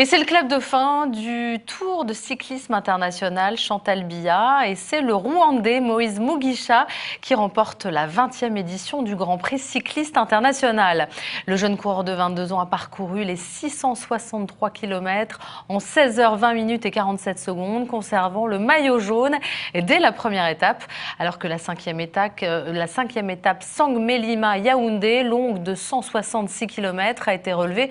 Et c'est le club de fin du Tour de cyclisme international Chantal Biya et c'est le Rwandais Moïse Mugisha qui remporte la 20e édition du Grand Prix cycliste international. Le jeune coureur de 22 ans a parcouru les 663 km en 16h20 minutes et 47 secondes, conservant le maillot jaune dès la première étape, alors que la cinquième étape Sangmelima-Yaoundé, longue de 166 km, a été relevée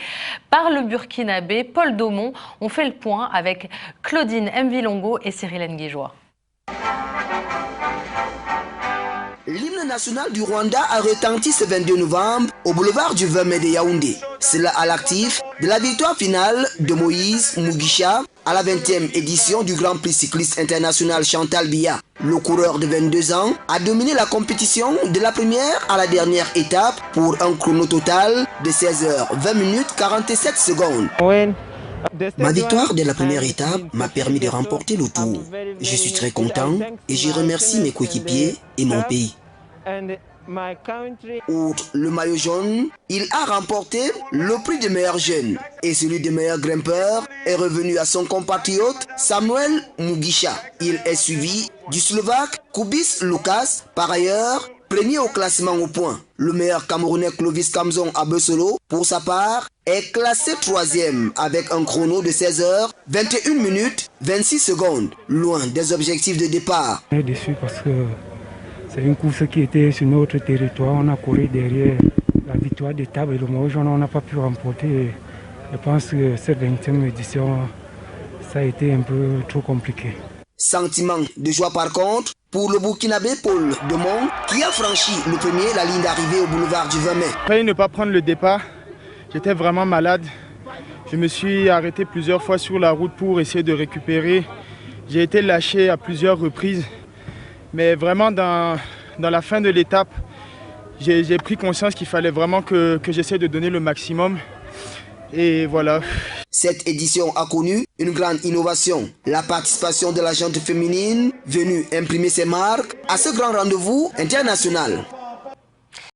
par le Burkinabé Paul Daumont. On fait le point avec Claudine Mvilongo et Cyril Nguéjois. L'hymne national du Rwanda a retenti ce 22 novembre au boulevard du 20 mai de Yaoundé. Cela à l'actif de la victoire finale de Moïse Mugisha à la 20e édition du Grand Prix cycliste international Chantal Biya. Le coureur de 22 ans a dominé la compétition de la première à la dernière étape pour un chrono total de 16h20 minutes 47 secondes. Ma victoire de la première étape m'a permis de remporter le tour. Je suis très content et je remercie mes coéquipiers et mon pays. Outre le maillot jaune, il a remporté le prix de meilleur jeune et celui de meilleur grimpeur est revenu à son compatriote Samuel Mugisha. Il est suivi du Slovaque Kubis Lukas, par ailleurs premier au classement au point. Le meilleur Camerounais Clovis Kamzon Abesolo, pour sa part, est classé 3e avec un chrono de 16h21 minutes 26 secondes, loin des objectifs de départ. On est déçu parce que c'est une course qui était sur notre territoire. On a couru derrière la victoire d'étape et le maillot jaune, on n'a pas pu remporter. Je pense que cette 20e édition, ça a été un peu trop compliqué. Sentiment de joie par contre pour le Burkinabé Paul Daumont qui a franchi le premier la ligne d'arrivée au boulevard du 20 mai. Failli ne pas prendre le départ, j'étais vraiment malade. Je me suis arrêté plusieurs fois sur la route pour essayer de récupérer. J'ai été lâché à plusieurs reprises. Mais vraiment dans la fin de l'étape, j'ai pris conscience qu'il fallait vraiment que j'essaie de donner le maximum. Et voilà. Cette édition a connu une grande innovation. La participation de la gente féminine venue imprimer ses marques à ce grand rendez-vous international.